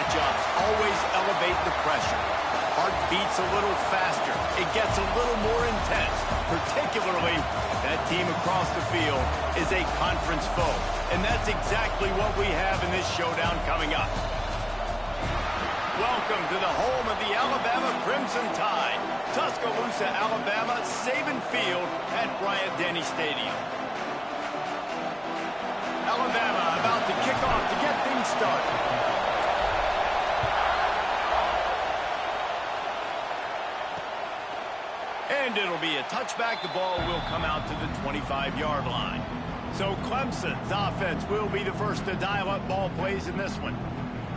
matchups always elevate the pressure. Heart beats a little faster. It gets a little more intense, particularly that team across the field is a conference foe. And that's exactly what we have in this showdown coming up. Welcome to the home of the Alabama Crimson Tide. Tuscaloosa, Alabama, Saban Field at Bryant-Denny Stadium. Alabama about to kick off to get things started. And it'll be a touchback. The ball will come out to the 25-yard line. So Clemson's offense will be the first to dial up ball plays in this one.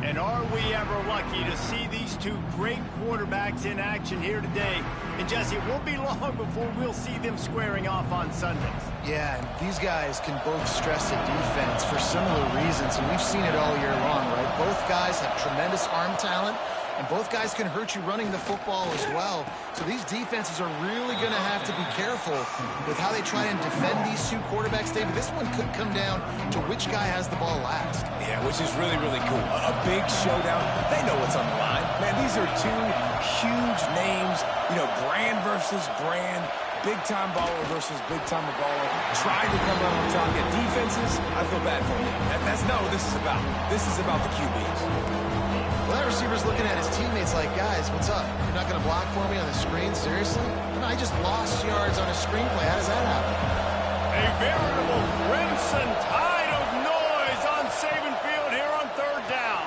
And are we ever lucky to see these two great quarterbacks in action here today? And Jesse, it won't be long before we'll see them squaring off on Sundays. Yeah, and these guys can both stress a defense for similar reasons, and we've seen it all year long, right? Both guys have tremendous arm talent, and both guys can hurt you running the football as well. So these defenses are really going to have to be careful with how they try and defend these two quarterbacks, David. This one could come down to which guy has the ball last. Yeah, which is really, really cool. A big showdown. They know what's on the line. Man, these are two huge names. You know, brand versus brand. Big-time baller versus big-time baller. Trying to come out on top. Yeah, defenses, I feel bad for them. That's not what this is about. This is about the QBs. Well, that receiver's looking at his teammates like, guys, what's up? You're not going to block for me on the screen? Seriously? No, I just lost yards on a screenplay. How does that happen? A veritable crimson tide of noise on Saban Field here on third down.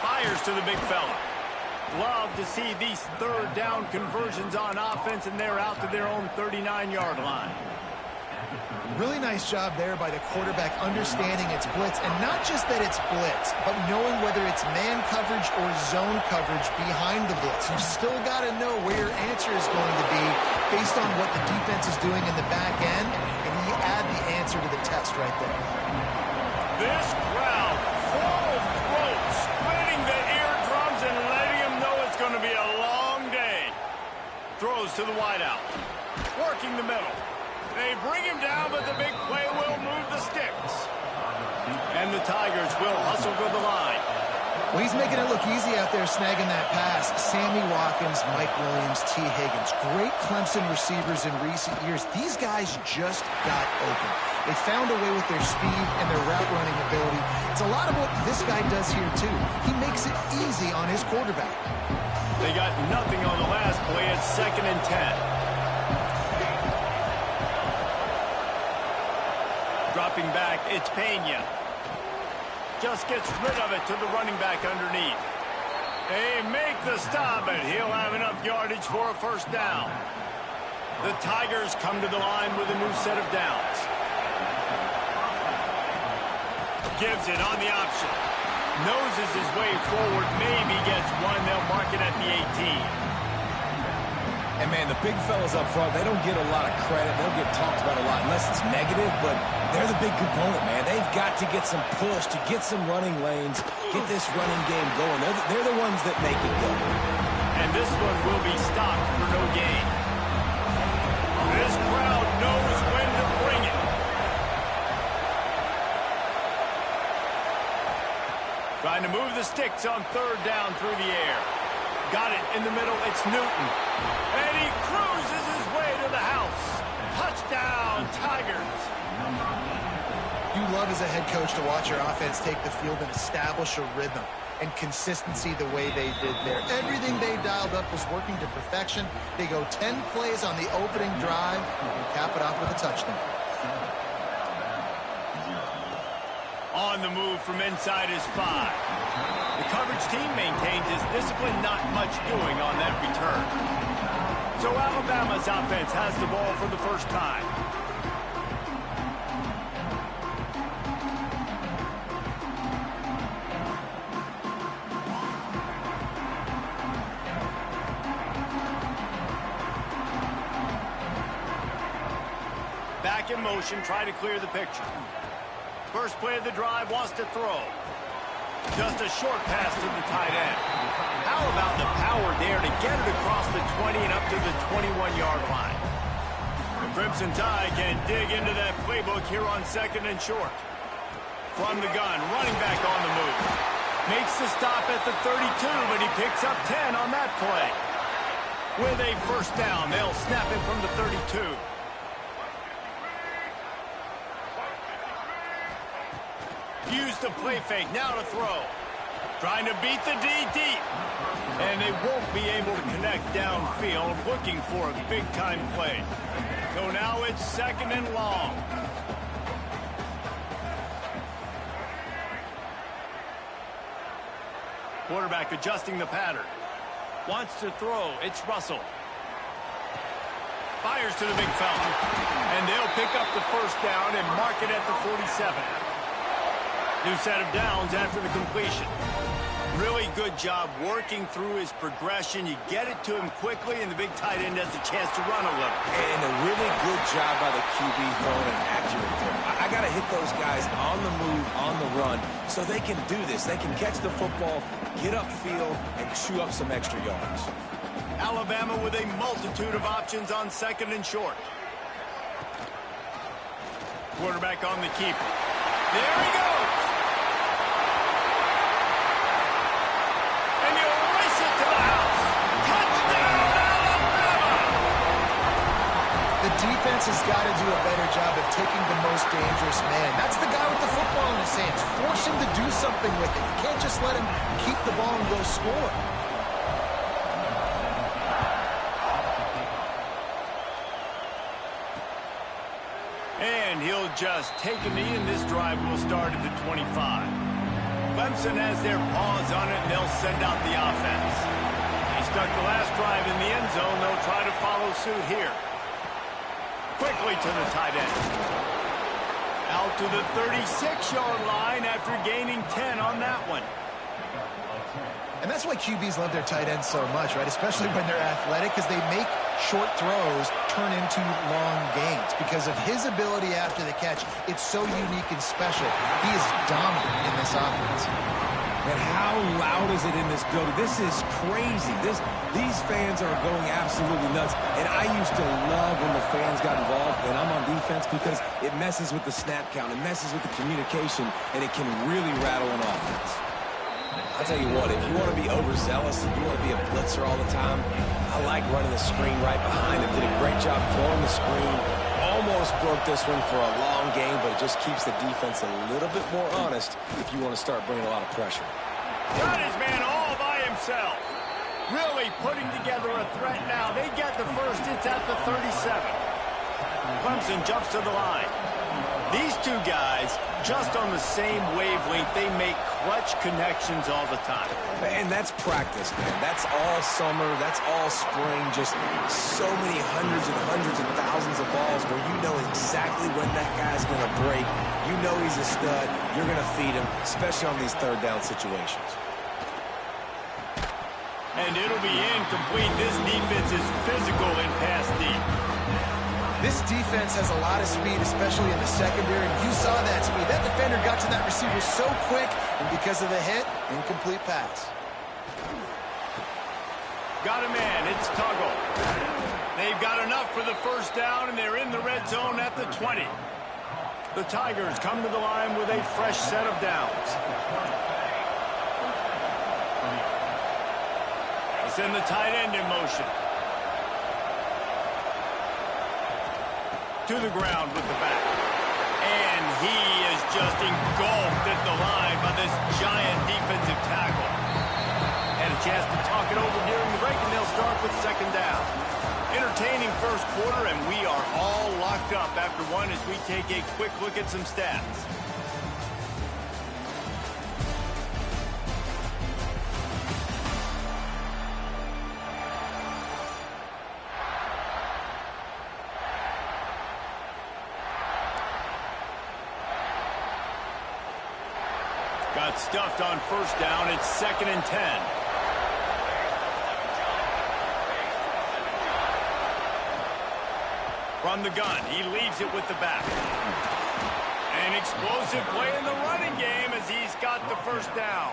Fires to the big fella. Love to see these third down conversions on offense, and they're out to their own 39-yard line. Really nice job there by the quarterback understanding it's blitz, and not just that it's blitz, but knowing whether it's man coverage or zone coverage behind the blitz. You've still got to know where your answer is going to be based on what the defense is doing in the back end, and you add the answer to the test right there. This crowd full of throats, splitting the eardrums and letting them know it's going to be a long day. Throws to the wideout, working the middle. They bring him down, but the big play will move the sticks. And the Tigers will hustle to the line. Well, he's making it look easy out there snagging that pass. Sammy Watkins, Mike Williams, T. Higgins. Great Clemson receivers in recent years. These guys just got open. They found a way with their speed and their route running ability. It's a lot of what this guy does here, too. He makes it easy on his quarterback. They got nothing on the last play at 2nd and 10. Dropping back, it's Pena. Just gets rid of it to the running back underneath. They make the stop, and he'll have enough yardage for a first down. The Tigers come to the line with a new set of downs. Gives it on the option. Noses his way forward, maybe gets one. They'll mark it at the 18. And, man, the big fellas up front, they don't get a lot of credit. They don't get talked about a lot unless it's negative, but they're the big component, man. They've got to get some push, to get some running lanes, get this running game going. They're the ones that make it go. And this one will be stopped for no gain. This crowd knows when to bring it. Trying to move the sticks on third down through the air. Got it in the middle. It's Newton. And he cruises his way to the house. Touchdown, Tigers. You love as a head coach to watch your offense take the field and establish a rhythm and consistency the way they did there. Everything they dialed up was working to perfection. They go 10 plays on the opening drive and cap it off with a touchdown. On the move from inside his 5. The coverage team maintains his discipline, not much doing on that return. So Alabama's offense has the ball for the first time. Back in motion, try to clear the picture. First play of the drive, wants to throw. Just a short pass to the tight end. How about the power there to get it across the 20 and up to the 21-yard line? The Crimson Tide can dig into that playbook here on 2nd and short. From the gun, running back on the move. Makes the stop at the 32, but he picks up 10 on that play. With a first down, they'll snap it from the 32. Use the play fake, now to throw. Trying to beat the D deep. And they won't be able to connect downfield, looking for a big-time play. So now it's 2nd and long. Quarterback adjusting the pattern. Wants to throw. It's Russell. Fires to the big fella. And they'll pick up the first down and mark it at the 47. New set of downs after the completion. Really good job working through his progression. You get it to him quickly, and the big tight end has a chance to run a little. And a really good job by the QB throwing an accurate throw. I got to hit those guys on the move, on the run, so they can do this. They can catch the football, get upfield, and chew up some extra yards. Alabama with a multitude of options on 2nd and short. Quarterback on the keeper. There he goes. And he'll race it to the house. Touchdown, Alabama! The defense has got to do a better job of taking the most dangerous man. That's the guy with the football in his hands. Force him to do something with it. You can't just let him keep the ball and go score. And he'll just take a knee, and this drive will start at the 25. Clemson has their paws on it, and they'll send out the offense. They stuck the last drive in the end zone. They'll try to follow suit here. Quickly to the tight end. Out to the 36-yard line after gaining 10 on that one. And that's why QBs love their tight ends so much, right? Especially when they're athletic, because they make short throws turn into long gains. Because of his ability after the catch, it's so unique and special. He is dominant in this offense. And how loud is it in this building? This is crazy. These fans are going absolutely nuts. And I used to love when the fans got involved, and I'm on defense, because it messes with the snap count, it messes with the communication, and it can really rattle an offense. I'll tell you what, if you want to be overzealous and you want to be a blitzer all the time, I like running the screen right behind him. Did a great job throwing the screen. Almost broke this one for a long game, but it just keeps the defense a little bit more honest if you want to start bringing a lot of pressure. Got his man all by himself. Really putting together a threat now. They get the first. It's at the 37. Clemson jumps to the line. These two guys, just on the same wavelength, they make clutch connections all the time. And that's practice, man. That's all summer. That's all spring. Just so many hundreds and thousands of balls where you know exactly when that guy's going to break. You know he's a stud. You're going to feed him, especially on these third down situations. And it'll be incomplete. This defense is physical in pass deep. This defense has a lot of speed, especially in the secondary. You saw that speed. That defender got to that receiver so quick, and because of the hit, incomplete pass. Got a man. It's Tuggle. They've got enough for the first down, and they're in the red zone at the 20. The Tigers come to the line with a fresh set of downs. They send the tight end in motion. To the ground with the back. And he is just engulfed at the line by this giant defensive tackle. Had a chance to talk it over during the break, and they'll start with 2nd down. Entertaining first quarter, and we are all locked up after one as we take a quick look at some stats. Got stuffed on first down. It's 2nd and 10. From the gun, he leaves it with the back. An explosive play in the running game as he's got the first down.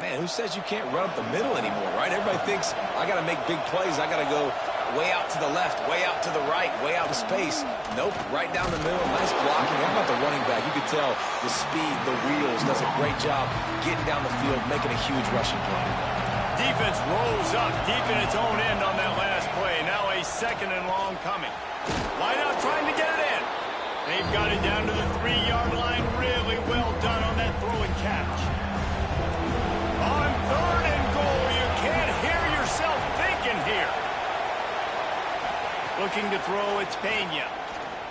Man, who says you can't run up the middle anymore, right? Everybody thinks, I got to make big plays. I got to go way out to the left, way out to the right, way out to space. Nope, right down the middle. Nice blocking. How about the running back? You could tell the speed, the wheels, does a great job getting down the field, making a huge rushing play. Defense rolls up deep in its own end on that last play. Now a 2nd and long coming. Wide out trying to get it in. They've got it down to the 3-yard line. Really well done on that throw and catch. On 3rd and goal, you can't hear yourself thinking here. Looking to throw, it's Pena.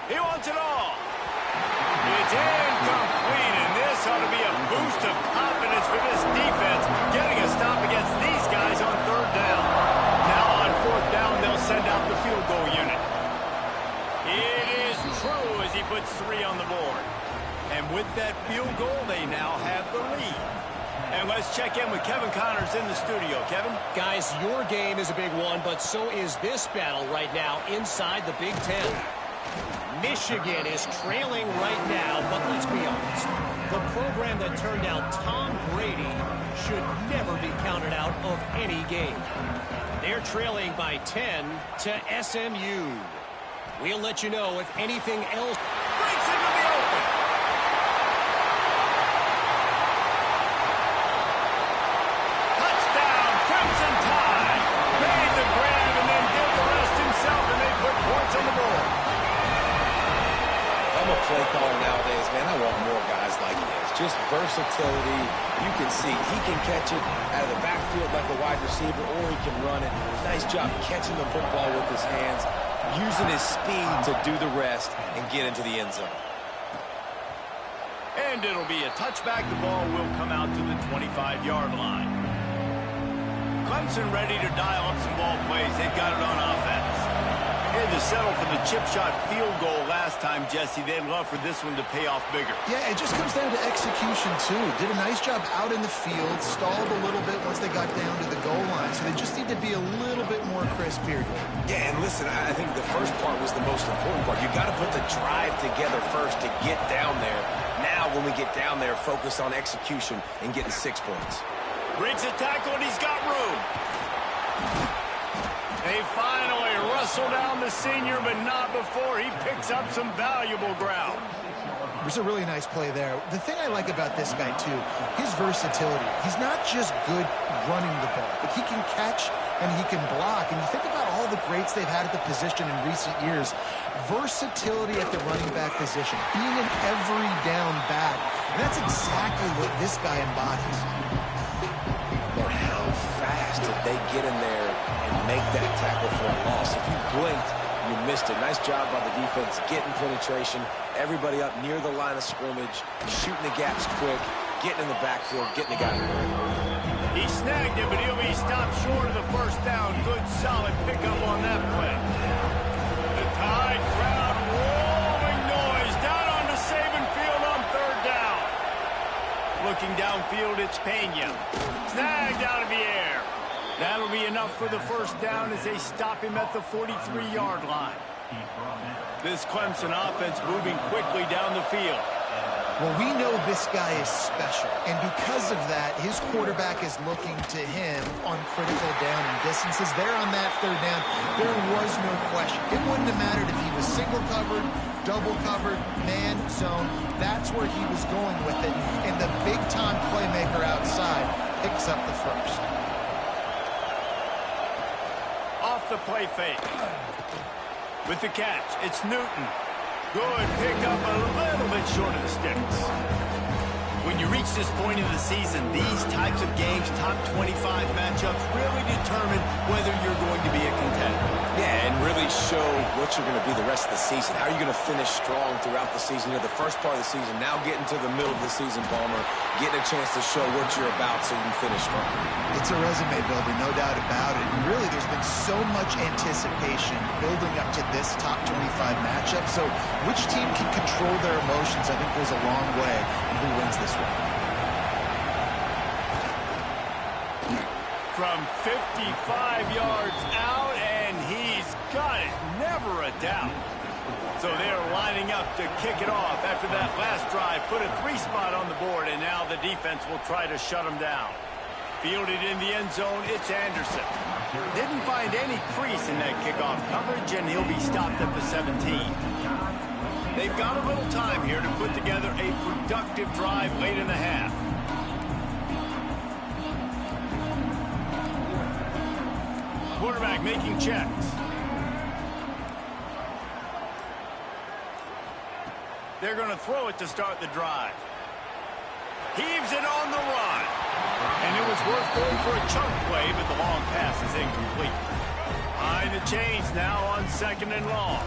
He wants it all. It's incomplete, and this ought to be a boost of confidence for this defense, getting a stop against these guys on 3rd down. Now on 4th down, they'll send out the field goal unit. It is true as he puts 3 on the board. And with that field goal, they now have the lead. And let's check in with Kevin Connors in the studio. Kevin? Guys, your game is a big one, but so is this battle right now inside the Big Ten. Michigan is trailing right now, but let's be honest. The program that turned out Tom Brady should never be counted out of any game. They're trailing by 10 to SMU. We'll let you know if anything else Breaks into the open. Touchdown, Clemson tie. Made the grab and then did the rest himself, and they put points on the board. If I'm a play caller nowadays, man, I want more guys like this. Just versatility. You can see he can catch it out of the backfield like a wide receiver, or he can run it. Nice job catching the football with his hands, using his speed to do the rest and get into the end zone. And it'll be a touchback. The ball will come out to the 25-yard line. Clemson ready to dial up some ball plays. They've got it on offense. They had to settle for the chip shot field goal last time, Jesse. They'd love for this one to pay off bigger. Yeah, it just comes down to execution, too. Did a nice job out in the field, stalled a little bit once they got down to the goal line, so they just need to be a little bit more crisp here. Yeah, and listen, I think the first part was the most important part. You got to put the drive together first to get down there. Now, when we get down there, focus on execution and getting 6 points. Breaks a tackle, and he's got room. They finally wrestle down the senior, but not before he picks up some valuable ground. There's a really nice play there. The thing I like about this guy, too, his versatility. He's not just good running the ball, but he can catch and he can block. And you think about all the greats they've had at the position in recent years. Versatility at the running back position, being an every down back. And that's exactly what this guy embodies. But how fast did they get in there and make that tackle for a loss? If you blinked, you missed it. Nice job by the defense, getting penetration, everybody up near the line of scrimmage, shooting the gaps quick, getting in the backfield, getting the guy in the way. He snagged it, but he'll be stopped short of the 1st down. Good, solid pickup on that play. The Tide crowd rolling noise down onto Saban Field on 3rd down. Looking downfield, it's Pena. Snagged out of the air. That'll be enough for the 1st down as they stop him at the 43-yard line. This Clemson offense moving quickly down the field. Well, we know this guy is special, and because of that, his quarterback is looking to him on critical down and distances. There on that 3rd down, there was no question. It wouldn't have mattered if he was single covered, double covered, man, zone. That's where he was going with it, and the big-time playmaker outside picks up the 1st. Off the play fake. With the catch, it's Newton. Good pick up a little bit short of the sticks. When you reach this point in the season, these types of games, top 25 matchups, really determine whether you're going to be a contender. Yeah, and really show what you're going to be the rest of the season. How are you going to finish strong throughout the season? You're the first part of the season, now getting to the middle of the season, Palmer, getting a chance to show what you're about so you can finish strong. It's a resume builder, no doubt about it. And really, there's been so much anticipation building up to this top 25 matchup. So which team can control their emotions, I think, goes a long way in who wins this one. From 55 yards out, and he's got it. Never a doubt. So they're lining up to kick it off after that last drive. Put a 3-spot on the board, and now the defense will try to shut them down. Fielded in the end zone, it's Anderson. Didn't find any crease in that kickoff coverage, and he'll be stopped at the 17. They've got a little time here to put together a productive drive late in the half. Quarterback making checks. They're going to throw it to start the drive. Heaves it on the run. And it was worth going for a chunk play, but the long pass is incomplete. Behind the chains now on 2nd and long.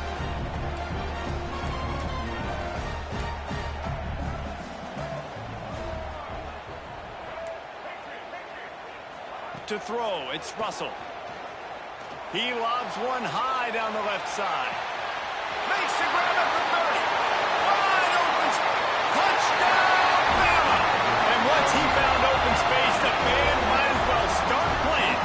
To throw, it's Russell. He lobs one high down the left side. Makes the grab at the 30. Wide open. Touchdown, Bama! And once he found open space, the band might as well start playing.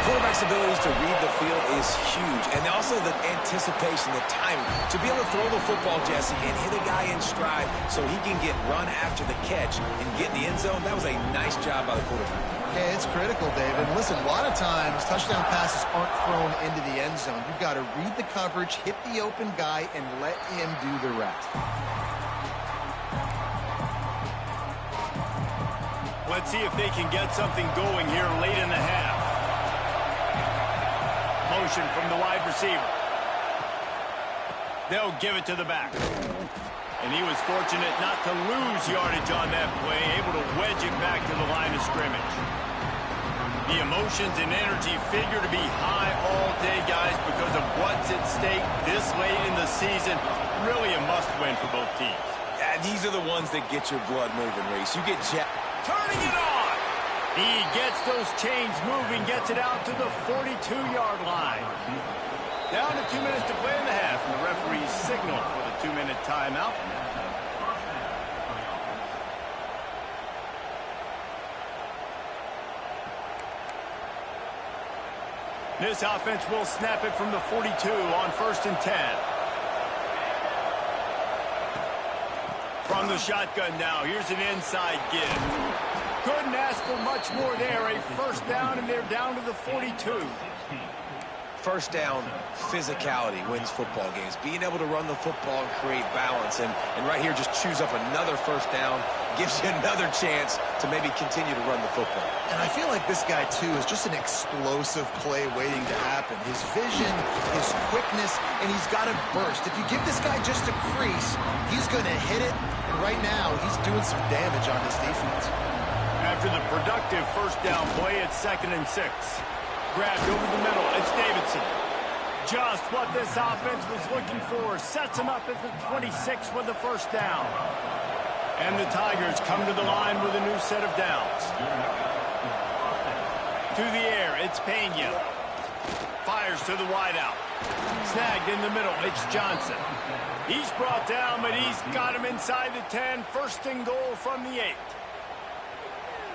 Quarterback's abilities to read the field is huge. And also the anticipation, the timing. To be able to throw the football, Jesse, and hit a guy in stride so he can get run after the catch and get in the end zone, that was a nice job by the quarterback. Yeah, it's critical, David. Listen, a lot of times touchdown passes aren't thrown into the end zone. You've got to read the coverage, hit the open guy, and let him do the rest. Let's see if they can get something going here late in the half. Motion from the wide receiver. They'll give it to the back. And he was fortunate not to lose yardage on that play, able to wedge it back to the line of scrimmage. The emotions and energy figure to be high all day, guys, because of what's at stake this late in the season. Really a must-win for both teams. Yeah, these are the ones that get your blood moving, Reese. You get turning it on. He gets those chains moving, gets it out to the 42-yard line. Down to 2 minutes to play in the half, and the referee's signal for the 2-minute timeout. This offense will snap it from the 42 on 1st and 10. From the shotgun now, here's an inside give. Couldn't ask for much more there. A first down, and they're down to the 42. First down, physicality wins football games. Being able to run the football and create balance. And right here, just choose up another first down. Gives you another chance to maybe continue to run the football. And I feel like this guy, too, is just an explosive play waiting to happen. His vision, his quickness, and he's got to burst. If you give this guy just a crease, he's going to hit it. And right now, he's doing some damage on this defense. After the productive first down play, it's 2nd and 6. Grabbed over the middle. It's Davidson. Just what this offense was looking for. Sets him up at the 26 with the first down. And the Tigers come to the line with a new set of downs. To the air, it's Pena. Fires to the wideout. Snagged in the middle, it's Johnson. He's brought down, but he's got him inside the 10. 1st and goal from the 8.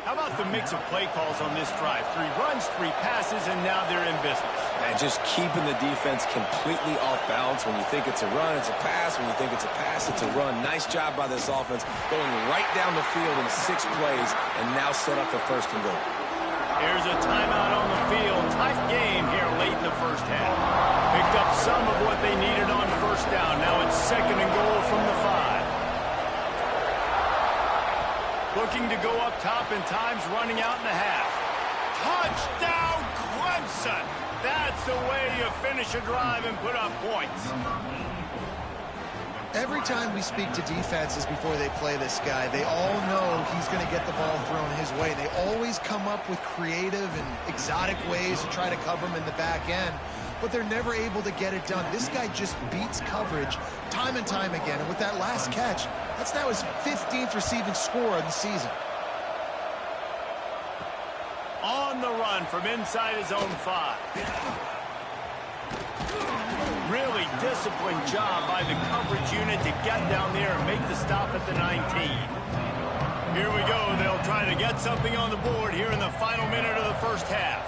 How about the mix of play calls on this drive? 3 runs, 3 passes, and now they're in business. And just keeping the defense completely off balance. When you think it's a run, it's a pass. When you think it's a pass, it's a run. Nice job by this offense, going right down the field in 6 plays, and now set up for 1st and goal. Here's a timeout on the field. Tight game here late in the first half. Picked up some of what they needed on first down. Now it's 2nd and goal from the 5. Looking to go up top, and time's running out in the half. Touchdown, Clemson! That's the way you finish a drive and put up points. Every time we speak to defenses before they play this guy, they all know he's going to get the ball thrown his way. They always come up with creative and exotic ways to try to cover him in the back end, but they're never able to get it done. This guy just beats coverage time and time again, and with that last catch, that's now his 15th receiving score of the season. On the run from inside his own 5. Really disciplined job by the coverage unit to get down there and make the stop at the 19. Here we go. They'll try to get something on the board here in the final minute of the first half.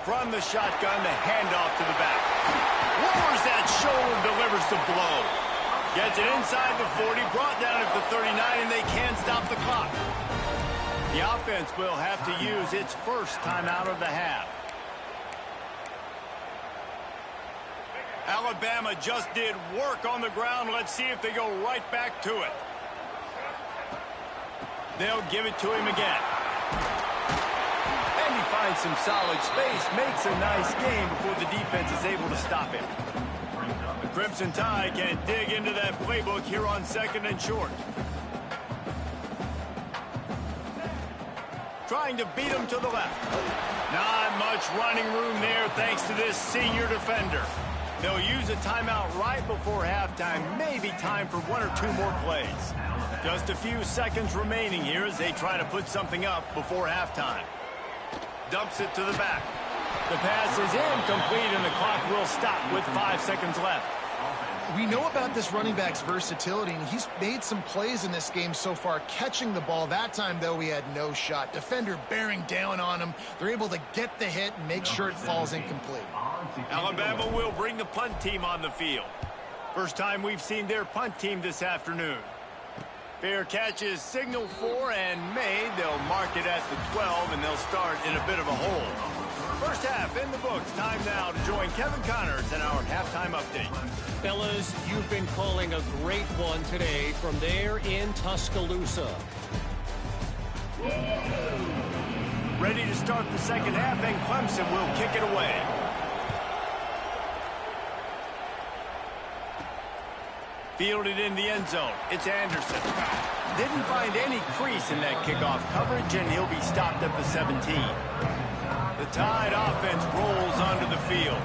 From the shotgun, the handoff to the back. Lowers that shoulder, delivers the blow. Gets it inside the 40, brought down at the 39, and they can stop the clock. The offense will have to use its first timeout of the half. Alabama just did work on the ground. Let's see if they go right back to it. They'll give it to him again. And he finds some solid space, makes a nice gain before the defense is able to stop him. The Crimson Tide can dig into that playbook here on 2nd and short. Trying to beat him to the left. Not much running room there thanks to this senior defender. They'll use a timeout right before halftime. Maybe time for 1 or 2 more plays. Just a few seconds remaining here as they try to put something up before halftime. Dumps it to the back. The pass is incomplete and the clock will stop with 5 seconds left. We know about this running back's versatility, and he's made some plays in this game so far, catching the ball. That time, though, he had no shot. Defender bearing down on him. They're able to get the hit and make sure it falls incomplete. Alabama will bring the punt team on the field. First time we've seen their punt team this afternoon. Fair catch is signaled for and made. They'll mark it at the 12, and they'll start in a bit of a hole. First half in the books. Time now to join Kevin Connors in our halftime update. Fellas, you've been calling a great one today from there in Tuscaloosa. Ready to start the second half, and Clemson will kick it away. Fielded in the end zone. It's Anderson. Didn't find any crease in that kickoff coverage, and he'll be stopped at the 17. The Tide offense rolls onto the field.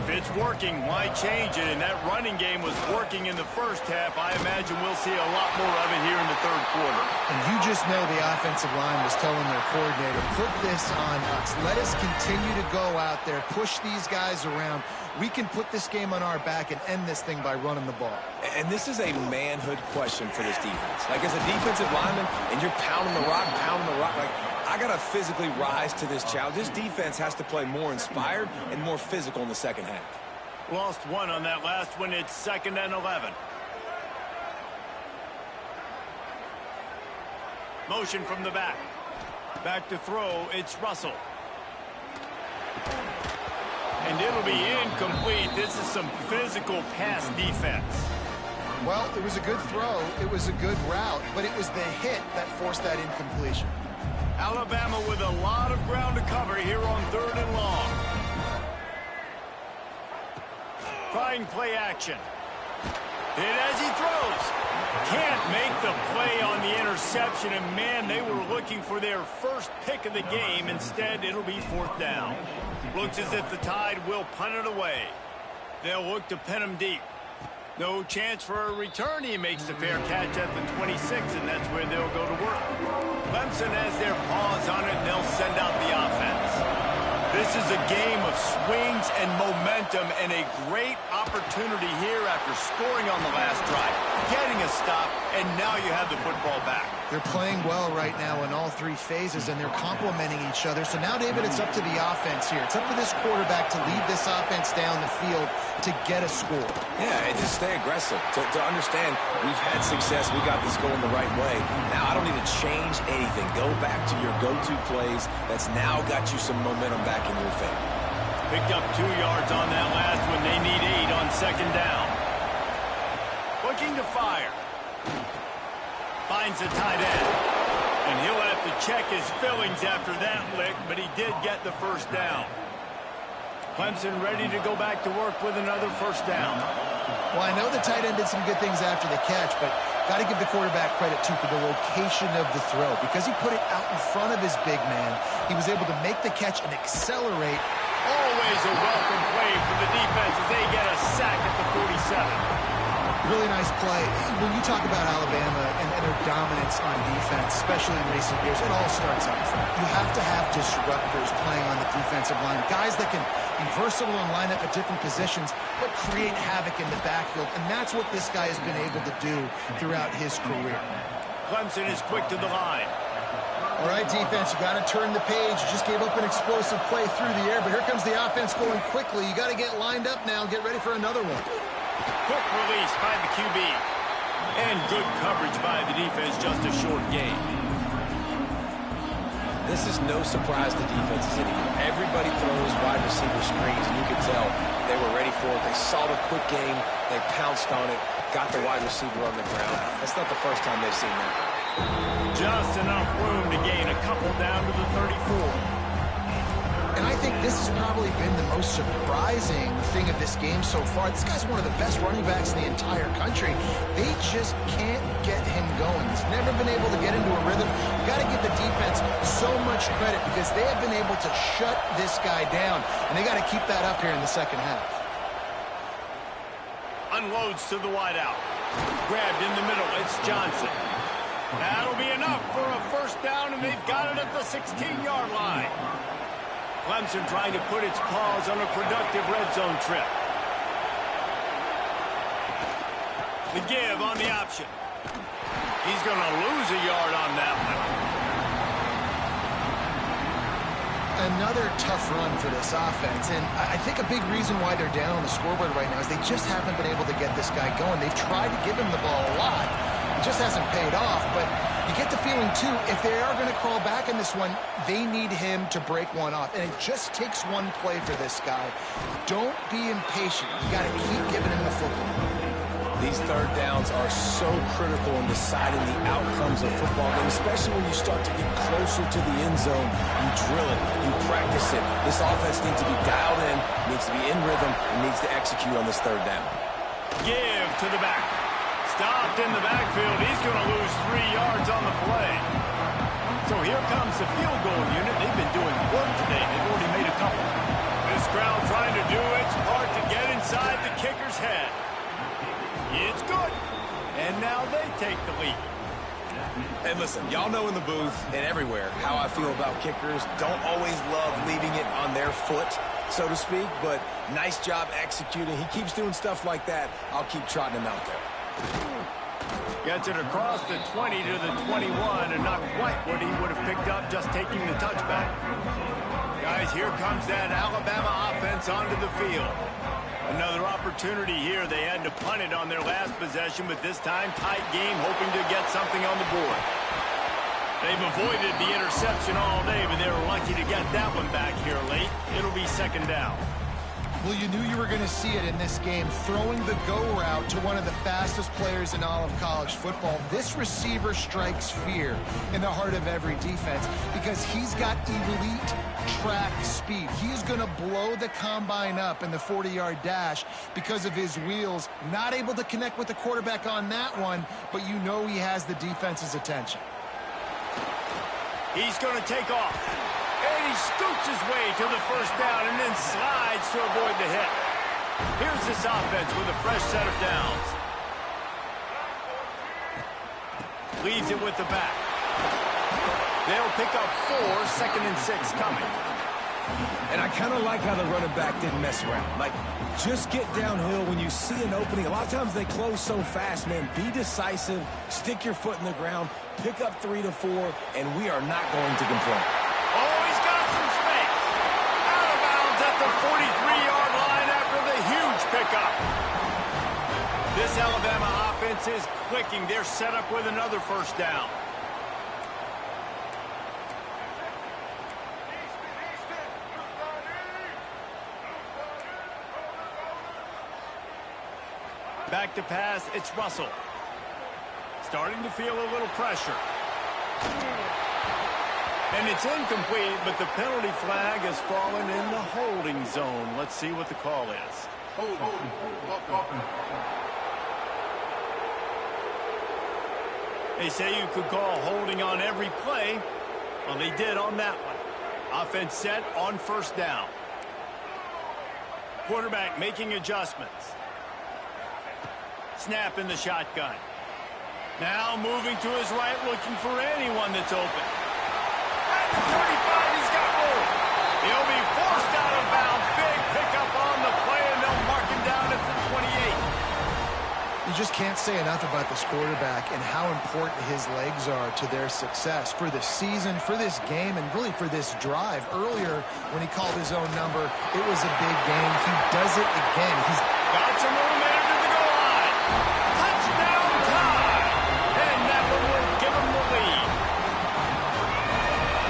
If it's working, why change it? And that running game was working in the first half. I imagine we'll see a lot more of it here in the third quarter. And you just know the offensive line was telling their coordinator, put this on us. Let us continue to go out there, push these guys around. We can put this game on our back and end this thing by running the ball. And this is a manhood question for this defense. Like, as a defensive lineman, and you're pounding the rock, like, I got to physically rise to this challenge. This defense has to play more inspired and more physical in the second half. Lost one on that last one. It's 2nd and 11. Motion from the back. Back to throw. It's Russell. And it'll be incomplete. This is some physical pass defense. Well, it was a good throw. It was a good route, but it was the hit that forced that incompletion. Alabama with a lot of ground to cover here on 3rd and long. Trying play action. Hit as he throws. Can't make the play on the interception, and man, they were looking for their first pick of the game. Instead, it'll be 4th down. Looks as if the Tide will punt it away. They'll look to pin him deep. No chance for a return. He makes the fair catch at the 26, and that's where they'll go to work. Clemson has their paws on it, and they'll send out the offense. This is a game of swings and momentum, and a great opportunity here after scoring on the last drive, getting a stop, and now you have the football back. They're playing well right now in all 3 phases, and they're complementing each other. So now, David, it's up to the offense here. It's up to this quarterback to lead this offense down the field to get a score. Yeah, and just stay aggressive. To understand we've had success, we got this going the right way. Now I don't need to change anything. Go back to your go-to plays. That's now got you some momentum back in your favor. Picked up 2 yards on that last one. They need 8 on 2nd down. Looking to fire. Finds the tight end. And he'll have to check his fillings after that lick, but he did get the first down. Clemson ready to go back to work with another first down. Well, I know the tight end did some good things after the catch, but got to give the quarterback credit, too, for the location of the throw. Because he put it out in front of his big man, he was able to make the catch and accelerate. Always a welcome play for the defense as they get a sack at the 47. Really nice play. When you talk about Alabama and their dominance on defense, especially in recent years, it all starts up front. You have to have disruptors playing on the defensive line, guys that can be versatile and line up at different positions, but create havoc in the backfield, and that's what this guy has been able to do throughout his career. Clemson is quick to the line. All right, defense, you got to turn the page. You just gave up an explosive play through the air, but here comes the offense going quickly. You got to get lined up now and get ready for another one. Quick release by the QB. And good coverage by the defense, just a short gain. This is no surprise to defenses anymore. Everybody throws wide receiver screens, and you can tell they were ready for it. They saw the quick game. They pounced on it, got the wide receiver on the ground. That's not the first time they've seen that. Just enough room to gain a couple down to the 34. And I think this has probably been the most surprising thing of this game so far. This guy's one of the best running backs in the entire country. They just can't get him going. He's never been able to get into a rhythm. You got to give the defense so much credit because they have been able to shut this guy down. And they got to keep that up here in the second half. Unloads to the wideout. Grabbed in the middle. It's Johnson. That'll be enough for a first down, and they've got it at the 16-yard line. Clemson trying to put its paws on a productive red zone trip. The give on the option. He's going to lose a yard on that one. Another tough run for this offense, and I think a big reason why they're down on the scoreboard right now is they just haven't been able to get this guy going. They've tried to give him the ball a lot. It just hasn't paid off, but you get the feeling, too, if they are going to crawl back in this one, they need him to break one off. And it just takes one play for this guy. Don't be impatient. You got to keep giving him the football. These third downs are so critical in deciding the outcomes of football games, especially when you start to get closer to the end zone. You drill it, you practice it. This offense needs to be dialed in, needs to be in rhythm, and needs to execute on this third down. Give to the back. Stopped in the backfield. He's going to lose 3 yards on the play. So here comes the field goal unit. They've been doing work today. They've already made a couple. This crowd trying to do its part to get inside the kicker's head. It's good. And now they take the lead. And listen, y'all know in the booth and everywhere how I feel about kickers. Don't always love leaving it on their foot, so to speak, but nice job executing. He keeps doing stuff like that. I'll keep trotting him out there. Gets it across the 20 to the 21, and not quite what he would have picked up just taking the touchback. Guys, here comes that Alabama offense onto the field. Another opportunity here. They had to punt it on their last possession, but this time tight game, hoping to get something on the board. They've avoided the interception all day, but they were lucky to get that one back here late. It'll be second down. Well, you knew you were going to see it in this game, throwing the go route to one of the fastest players in all of college football. This receiver strikes fear in the heart of every defense because he's got elite track speed. He's going to blow the combine up in the 40-yard dash because of his wheels. Not able to connect with the quarterback on that one, but you know he has the defense's attention. He's going to take off. And he scoots his way to the first down and then slides to avoid the hit. Here's this offense with a fresh set of downs. Leaves it with the back. They'll pick up 4, second and 6 coming. And I kind of like how the running back didn't mess around. Like, just get downhill when you see an opening. A lot of times they close so fast, man. Be decisive, stick your foot in the ground, pick up 3 to 4, and we are not going to complain. Oh, he's got some space. Out of bounds at the 43-yard line after the huge pickup. This Alabama offense is clicking. They're set up with another first down. Back to pass, it's Russell. Starting to feel a little pressure. And it's incomplete, but the penalty flag has fallen in the holding zone. Let's see what the call is. They say you could call holding on every play. Well, they did on that one. Offense set on first down. Quarterback making adjustments. Snap in the shotgun. Now moving to his right, looking for anyone that's open. At the 35, he's got room. He'll be forced out of bounds. Big pickup on the play, and they'll mark him down at the 28. You just can't say enough about this quarterback and how important his legs are to their success for the season, for this game, and really for this drive. Earlier, when he called his own number, it was a big game. He does it again. He's got some room there to the goal line. Touchdown time. And that one will give him the lead.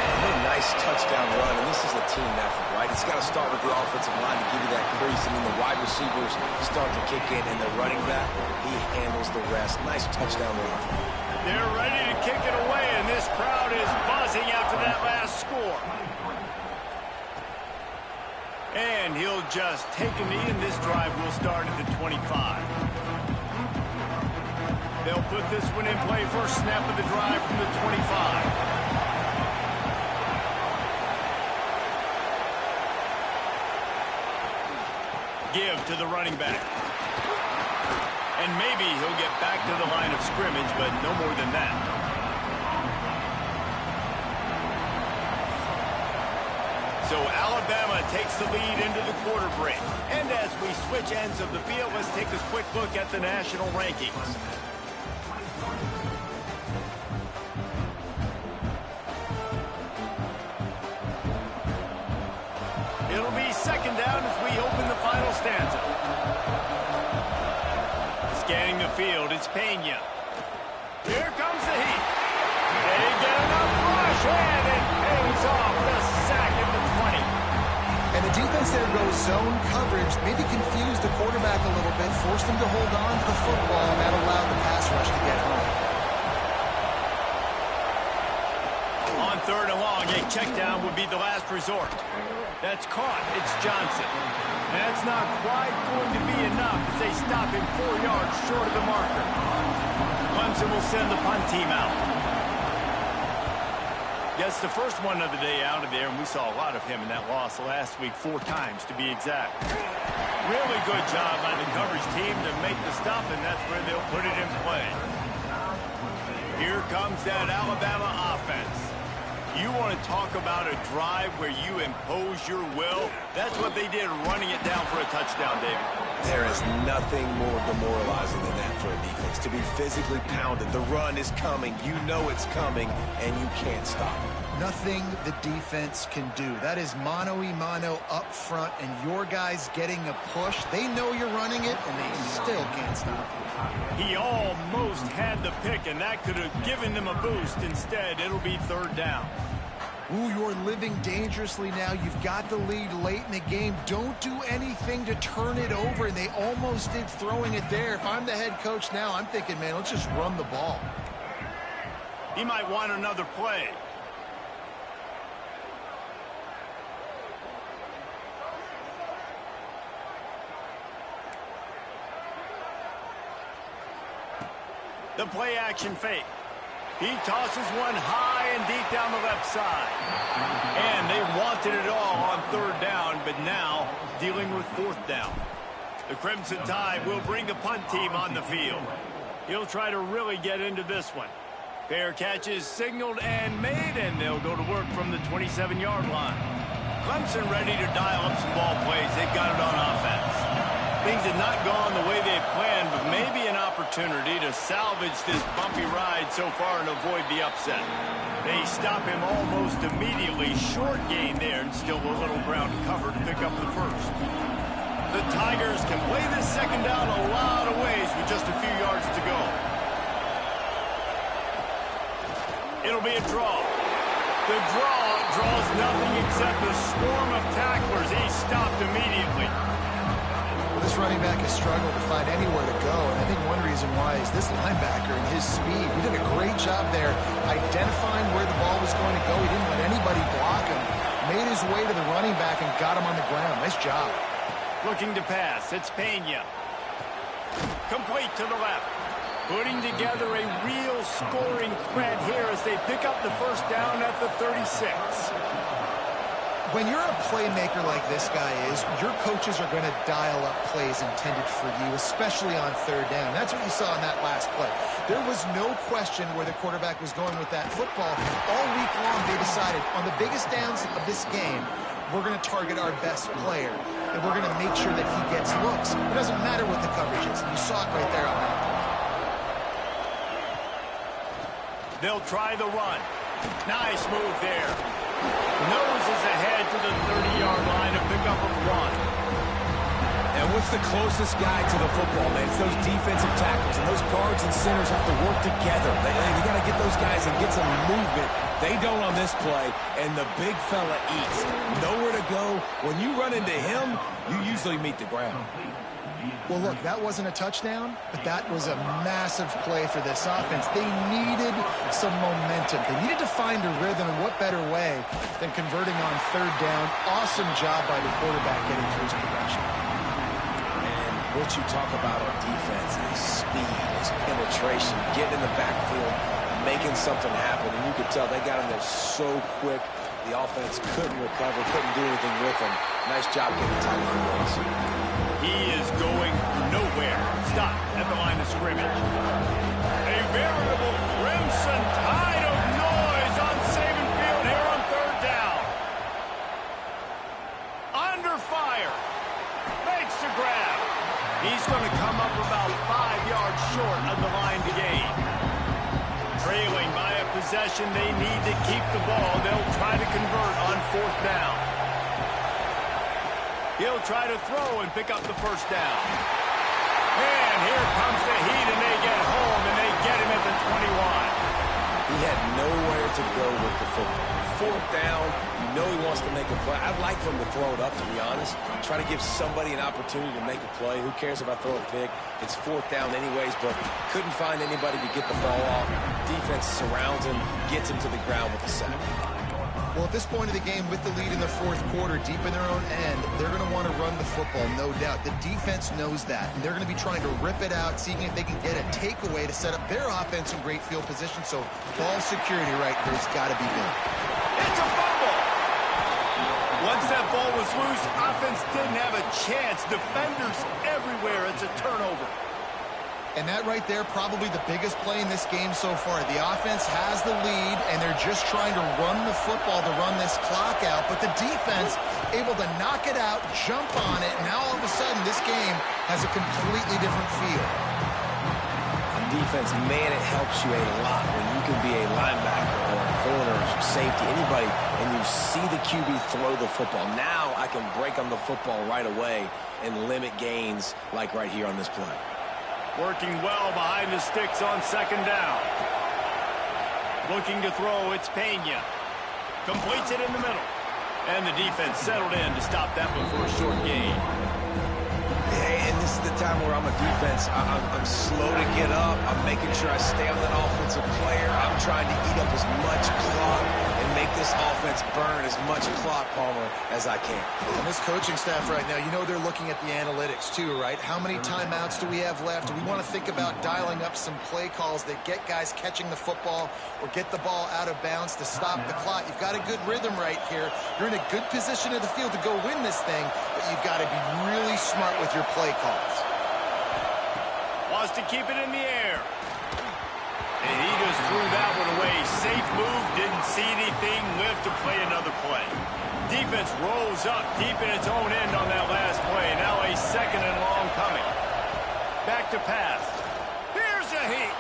And what a start to kick in, and the running back, he handles the rest. Nice touchdown run. They're ready to kick it away, and this crowd is buzzing after that last score. And he'll just take a knee, and this drive will start at the 25. They'll put this one in play first snap of the drive from the 25. Give to the running back. And maybe he'll get back to the line of scrimmage, but no more than that. So Alabama takes the lead into the quarter break. And as we switch ends of the field, let's take a quick look at the national rankings. It'll be second down as we open the final stanza. Scanning the field, it's Pena. Here comes the heat. They get enough rush, and it pays off the sack at the 20. And the defense there goes zone coverage, maybe confused the quarterback a little bit, forced him to hold on to the football, and that allowed the pass rush to get home. On third and long, a check down would be the last resort. That's caught. It's Johnson. That's not quite going to be enough as they stop him 4 yards short of the marker. Clemson will send the punt team out. Yes, the first one of the day out of there, and we saw a lot of him in that loss last week, 4 times to be exact. Really good job by the coverage team to make the stop, and that's where they'll put it in play. Here comes that Alabama offense. You want to talk about a drive where you impose your will? That's what they did, running it down for a touchdown, David. There is nothing more demoralizing than that for a defense. To be physically pounded, the run is coming, you know it's coming, and you can't stop it. Nothing the defense can do. That is mano-a-mano up front, and your guys getting a push. They know you're running it, and they still can't stop it. He almost had the pick, and that could have given them a boost. Instead, it'll be third down. Ooh, you're living dangerously now. You've got the lead late in the game. Don't do anything to turn it over, and they almost did throwing it there. If I'm the head coach now, I'm thinking, man, let's just run the ball. He might want another play. The play action fake. He tosses one high and deep down the left side. And they wanted it all on third down, but now dealing with fourth down. The Crimson Tide will bring the punt team on the field. He'll try to really get into this one. Fair catch is signaled and made, and they'll go to work from the 27-yard line. Clemson ready to dial up some ball plays. They've got it on offense. Things have not gone the way they've planned, but maybe an opportunity to salvage this bumpy ride so far and avoid the upset. They stop him almost immediately. Short gain there, and still a little ground to cover to pick up the first. The Tigers can play this second down a lot of ways with just a few yards to go. It'll be a draw. The draw draws nothing except a swarm of tacklers. He's stopped immediately. This running back has struggled to find anywhere to go, and I think one reason why is this linebacker and his speed. He did a great job there identifying where the ball was going to go. He didn't let anybody block him. Made his way to the running back and got him on the ground. Nice job. Looking to pass. It's Pena. Complete to the left. Putting together a real scoring threat here as they pick up the first down at the 36. When you're a playmaker like this guy is, your coaches are going to dial up plays intended for you, especially on third down. That's what you saw in that last play. There was no question where the quarterback was going with that football. All week long, they decided on the biggest downs of this game, we're going to target our best player, and we're going to make sure that he gets looks. It doesn't matter what the coverage is. You saw it right there on that play. They'll try the run. Nice move there. Noses ahead to the 30-yard line to pick up a run. And what's the closest guy to the football, man? It's those defensive tackles, and those guards and centers have to work together. You got to get those guys and get some movement. They don't on this play, and the big fella eats. Nowhere to go. When you run into him, you usually meet the ground. Well, look, that wasn't a touchdown, but that was a massive play for this offense. They needed some momentum. They needed to find a rhythm, and what better way than converting on third down. Awesome job by the quarterback getting through his progression. And what you talk about on defense is speed, is penetration, getting in the backfield, making something happen. And you could tell they got in there so quick. The offense couldn't recover, couldn't do anything with them. Nice job getting time for those. He is going nowhere. Stop at the line of scrimmage. A veritable crimson tide of noise on Saban Field here on third down. Under fire. Makes the grab. He's going to come up about 5 yards short of the line to gain. Trailing by a possession, they need to keep the ball. They'll try to convert on fourth down. He'll try to throw and pick up the first down. And here comes the heat, and they get home, and they get him at the 21. He had nowhere to go with the football. Fourth down, you know he wants to make a play. I'd like for him to throw it up, to be honest. Try to give somebody an opportunity to make a play. Who cares if I throw a pick? It's fourth down anyways, but couldn't find anybody to get the ball off. Defense surrounds him, gets him to the ground with the sack. Well, at this point of the game, with the lead in the fourth quarter, deep in their own end, they're going to want to run the football, no doubt. The defense knows that, and they're going to be trying to rip it out, seeing if they can get a takeaway to set up their offense in great field position. So ball security right here has got to be big. It's a fumble. Once that ball was loose, offense didn't have a chance. Defenders everywhere. It's a turnover. And that right there, probably the biggest play in this game so far. The offense has the lead, and they're just trying to run the football to run this clock out. But the defense able to knock it out, jump on it. Now all of a sudden, this game has a completely different feel. On defense, man, it helps you a lot when you can be a linebacker or a corner or safety, anybody, and you see the QB throw the football. Now I can break on the football right away and limit gains like right here on this play. Working well behind the sticks on second down. Looking to throw, it's Pena. Completes it in the middle. And the defense settled in to stop that one for a short gain. And this is the time where I'm a defense. I'm slow to get up. I'm making sure I stay on that offensive player. I'm trying to eat up as much clock and make this offense burn as much clock, Palmer, as I can. And this coaching staff right now, you know they're looking at the analytics too, right? How many timeouts do we have left? Do we want to think about dialing up some play calls that get guys catching the football or get the ball out of bounds to stop the clock? You've got a good rhythm right here. You're in a good position of the field to go win this thing, but you've got to be really smart with your play calls. Wants to keep it in the air. And he just threw that one away. Safe move, didn't see anything, lived to play another play. Defense rolls up deep in its own end on that last play. Now a second and long coming. Back to pass. Here's a heat.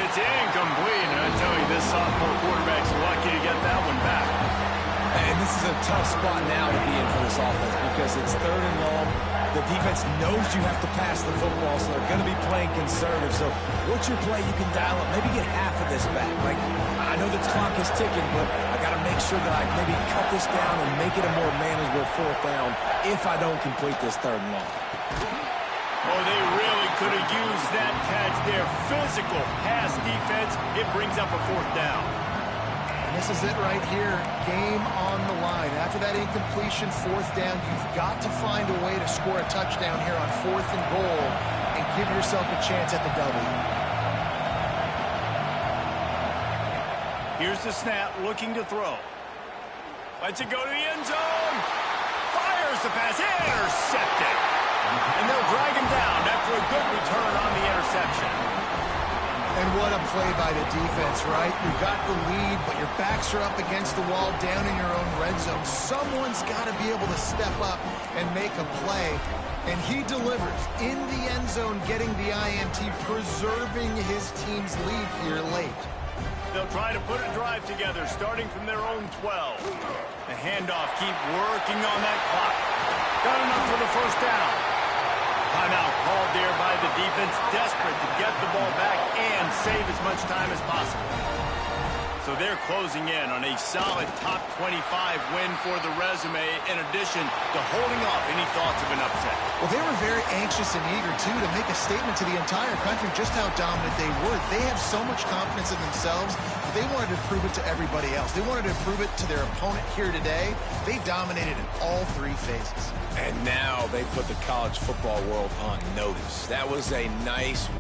It's incomplete, and I tell you, this sophomore quarterback's lucky to get that one back. And this is a tough spot now to be in for this offense because it's third and long. The defense knows you have to pass the football, so they're going to be playing conservative. So what's your play? You can dial up, maybe get half of this back. Like, I know the clock is ticking, but I got to make sure that I maybe cut this down and make it a more manageable fourth down if I don't complete this third and long. Oh, they really could have used that catch there. Physical pass defense. It brings up a fourth down. And this is it right here. Game on the line. After that incompletion, fourth down, you've got to find a way to score a touchdown here on fourth and goal and give yourself a chance at the W. Here's the snap, looking to throw. Lets it go to the end zone. Fires the pass. Intercepted. And they'll drag him down after a good return on the interception. And what a play by the defense, right? You've got the lead, but your backs are up against the wall down in your own red zone. Someone's got to be able to step up and make a play. And he delivers in the end zone, getting the INT, preserving his team's lead here late. They'll try to put a drive together, starting from their own 12. The handoff, keep working on that clock. Got enough for the first down. Timeout called there by the defense, desperate to get the ball back and save as much time as possible. So they're closing in on a solid top 25 win for the resume, in addition to holding off any thoughts of an upset. Well, they were very anxious and eager, too, to make a statement to the entire country just how dominant they were. They have so much confidence in themselves that they wanted to prove it to everybody else. They wanted to prove it to their opponent here today. They dominated in all three phases. And now they put the college football world on notice. That was a nice